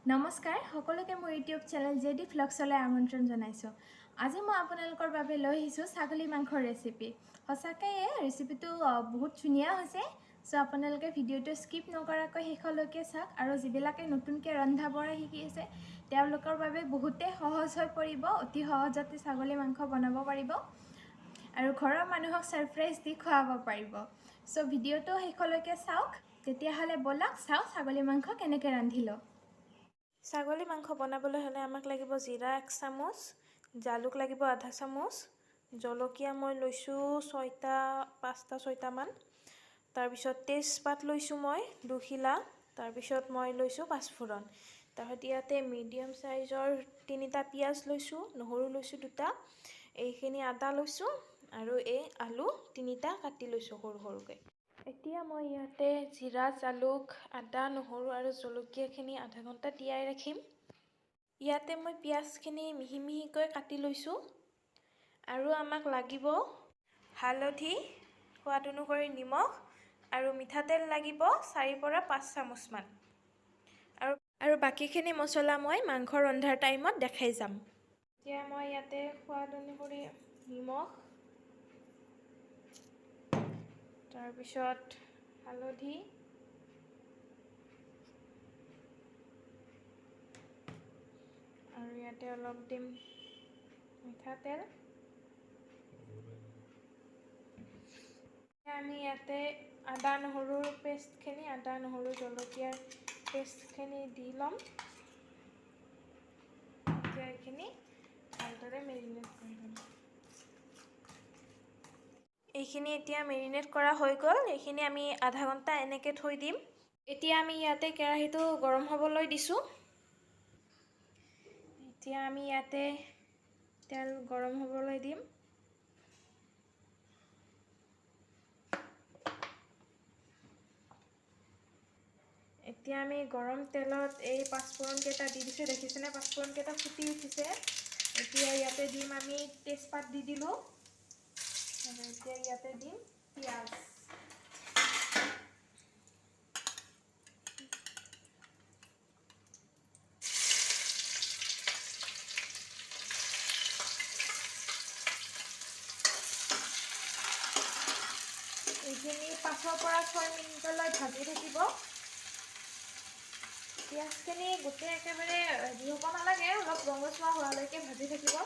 নমস্কাৰ সকলোকে মোৰ ইউটিউব চেনেল জেডি ফ্লগছলৈ আমন্ত্ৰণ জনাইছোঁ। আজি মই আপোনালোকৰ বাবে লৈ আহিছোঁ ছাগলী মাংসৰ ৰেচিপি। সঁচাকৈ এই ৰেচিপিটো বহুত ধুনীয়া হৈছে। চ' আপোনালোকে ভিডিঅ'টো স্কিপ নকৰাকৈ শেষলৈকে চাওক আৰু যিবিলাকে নতুনকৈ ৰন্ধা বঢ়া শিকি আছে তেওঁলোকৰ বাবে বহুতেই সহজ হৈ পৰিব। অতি সহজতে ছাগলী মাংস বনাব পাৰিব আৰু ঘৰৰ মানুহক ছাৰপ্ৰাইজ দি খুৱাব পাৰিব। চ' ভিডিঅ'টো শেষলৈকে চাওক। তেতিয়াহ'লে ব'লক চাওঁ ছাগলী মাংস কেনেকৈ ৰান্ধিলোঁ। ছাগলী মাংস বনাবলৈ হ'লে আমাক লাগিব জিৰা 1 চামুচ, জালুক লাগিব আধা চামুচ, জলকীয়া মই লৈছোঁ 5-6টামান, তাৰপিছত তেজপাত লৈছোঁ মই 2 খিলা, তাৰপিছত মই লৈছোঁ পাঁচফোৰণ, তাৰপিছত ইয়াতে মিডিয়াম চাইজৰ 3টা পিঁয়াজ লৈছোঁ, নহৰু লৈছোঁ 2টা, এইখিনি আদা লৈছোঁ আৰু এই আলু 3টা কাটি লৈছোঁ সৰু সৰুকৈ। এতিয়া মই ইয়াতে জিৰা, জালুক, আদা, নহৰু আৰু জলকীয়াখিনি আধা ঘণ্টা তিয়াই ৰাখিম। ইয়াতে মই পিঁয়াজখিনি মিহি মিহিকৈ কাটি লৈছোঁ আৰু আমাক লাগিব হালধি, সোৱাদ অনুসৰি নিমখ আৰু মিঠাতেল লাগিব 4-5 চামুচমান। আৰু বাকীখিনি মছলা মই মাংস ৰন্ধাৰ টাইমত দেখাই যাম। এতিয়া মই ইয়াতে সোৱাদ অনুসৰি নিমখ, তাৰপিছত হালধি, আৰু ইয়াতে অলপ দিম মিঠাতেল। আমি ইয়াতে আদা নহৰুৰ পেষ্টখিনি, আদা নহৰু জলকীয়াৰ পেষ্টখিনি দি ল'ম। এতিয়া এইখিনি ভালদৰে মেৰিনেট কৰি ল'ম। এইখিনি এতিয়া মেৰিনেট কৰা হৈ গ'ল। এইখিনি আমি আধা ঘণ্টা এনেকৈ থৈ দিম। এতিয়া আমি ইয়াতে কেৰাহীটো গৰম হ'বলৈ দিছোঁ। এতিয়া আমি ইয়াতে তেল গৰম হ'বলৈ দিম। এতিয়া আমি গৰম তেলত এই পাঁচফোৰণকেইটা দি দিছোঁ। দেখিছেনে পাঁচফোৰণকেইটা ফুটি উঠিছে। এতিয়া ইয়াতে দিম আমি তেজপাত দি দিলোঁ আৰু এতিয়া ইয়াতে দিম পিঁয়াজ। এইখিনি 5-6 মিনিটলৈ ভাজি থাকিব। পিঁয়াজখিনি গোটেই একেবাৰে হেৰি হ'ব নালাগে, অলপ ৰঙচুৱা হোৱালৈকে ভাজি থাকিব।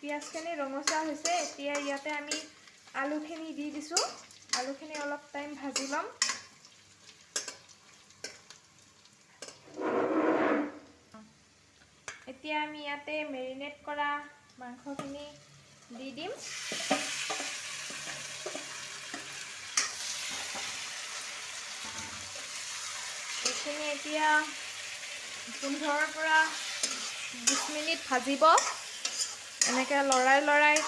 পিঁয়াজখিনি ৰঙচুৱা হৈছে। এতিয়া ইয়াতে আমি আলুখিনি দি দিছোঁ। আলুখিনি অলপ টাইম ভাজি ল'ম। এতিয়া আমি ইয়াতে মেৰিনেট কৰা মাংসখিনি দি দিম। এইখিনি এতিয়া 15-20 মিনিট ভাজিব। এনেকৈ লৰাই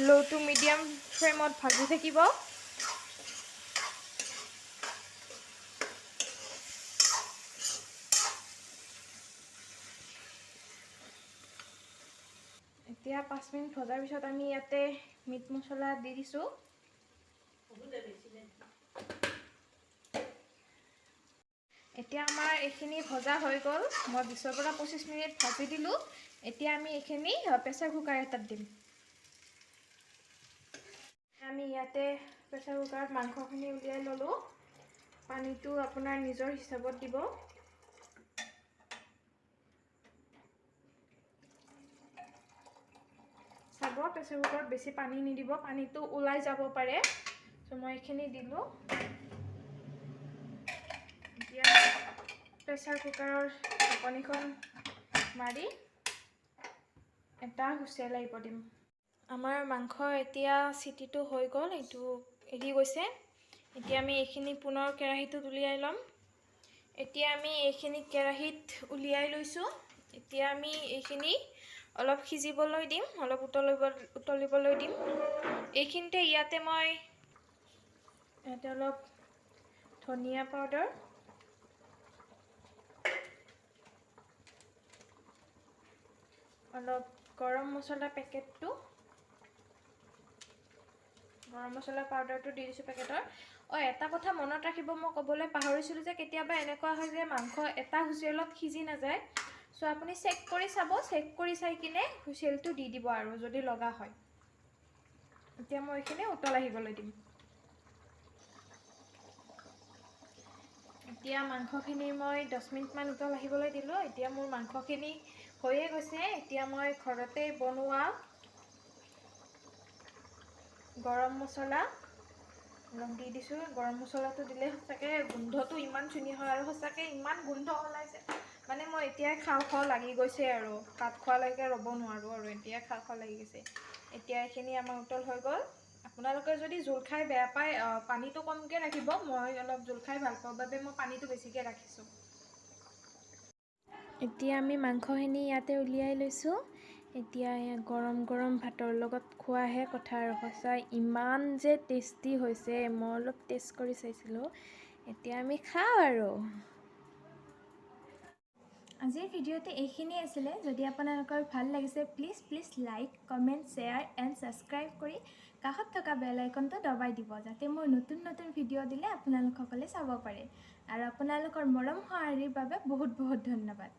ল' টু মিডিয়াম ফ্লেমত ভাজি থাকিব। এতিয়া 5 মিনিট ভজাৰ পিছত আমি ইয়াতে মিট মছলা দি দিছোঁ। এতিয়া আমাৰ এইখিনি ভজা হৈ গ'ল। মই 20-25 মিনিট ভাজি দিলোঁ। এতিয়া আমি এইখিনি প্ৰেছাৰ কুকাৰ এটাত দিম। আমি ইয়াতে প্ৰেছাৰ কুকাৰত মাংসখিনি উলিয়াই ল'লোঁ। পানীটো আপোনাৰ নিজৰ হিচাপত দিব। চাব প্ৰেছাৰ কুকাৰত বেছি পানী নিদিব, পানীটো ওলাই যাব পাৰে। চ' মই এইখিনি দিলোঁ। এতিয়া প্ৰেছাৰ কুকাৰৰ ঢাকনিখন মাৰি এটা হুইচেল আহিব দিম। আমাৰ মাংস এতিয়া চিটিটো হৈ গ'ল, এইটো এৰি গৈছে। এতিয়া আমি এইখিনি পুনৰ কেৰাহীটোত উলিয়াই ল'ম। এতিয়া আমি এইখিনি কেৰাহীত উলিয়াই লৈছোঁ। এতিয়া আমি এইখিনি অলপ সিজিবলৈ দিম, অলপ উতলিবলৈ দিম। এইখিনিতে ইয়াতে মই অলপ ধনিয়া পাউডাৰ, অলপ গৰম মছলা পেকেটটো গৰম মছলা পাউডাৰটো দি দিছোঁ পেকেটৰ। এটা কথা মনত ৰাখিব, মই ক'বলৈ পাহৰিছিলোঁ যে কেতিয়াবা এনেকুৱা হয় যে মাংস এটা হুইচেলত সিজি নাযায়। চ' আপুনি চেক কৰি চাব, চেক কৰি চাই কিনে হুইচেলটো দি দিব আৰু যদি লগা হয়। এতিয়া মই এইখিনি উতল আহিবলৈ দিম। এতিয়া মাংসখিনি মই 10 মিনিটমান উতল আহিবলৈ দিলোঁ। এতিয়া মোৰ মাংসখিনি হৈয়ে গৈছে। এতিয়া মই ঘৰতে বনোৱা গৰম মছলা অলপ দি দিছোঁ। গৰম মছলাটো দিলে সঁচাকৈ গোন্ধটো ইমান ধুনীয়া হয় আৰু সঁচাকৈ ইমান গোন্ধ ওলাইছে, মানে মই এতিয়াই খাওঁ খাওঁ লাগি গৈছে আৰু ভাত খোৱালৈকে ৰ'ব নোৱাৰোঁ আৰু এতিয়াই খাওঁ খাওঁ লাগি গৈছে। এতিয়া এইখিনি আমাৰ উতল হৈ গ'ল। আপোনালোকে যদি জোল খাই বেয়া পায় পানীটো কমকৈ ৰাখিব। মই অলপ জোল খাই ভাল পাওঁ বাবে মই পানীটো বেছিকৈ ৰাখিছোঁ। এতিয়া আমি মাংসখিনি ইয়াতে উলিয়াই লৈছোঁ। এতিয়া গৰম গৰম ভাতৰ লগত খোৱাহে কথা আৰু সঁচাই ইমান যে টেষ্টি হৈছে। মই অলপ টেষ্ট কৰি চাইছিলোঁ। এতিয়া আমি খাওঁ আৰু। আজিৰ ভিডিঅ'টো এইখিনিয়ে আছিলে। যদি আপোনালোকৰ ভাল লাগিছে please like, comment, share and subscribe কৰি কাষত থকা বেল আইকনটো দবাই দিব, যাতে মই নতুন নতুন ভিডিঅ' দিলে আপোনালোকসকলে চাব পাৰে। আৰু আপোনালোকৰ মৰম সঁহাৰিৰ বাবে বহুত বহুত ধন্যবাদ।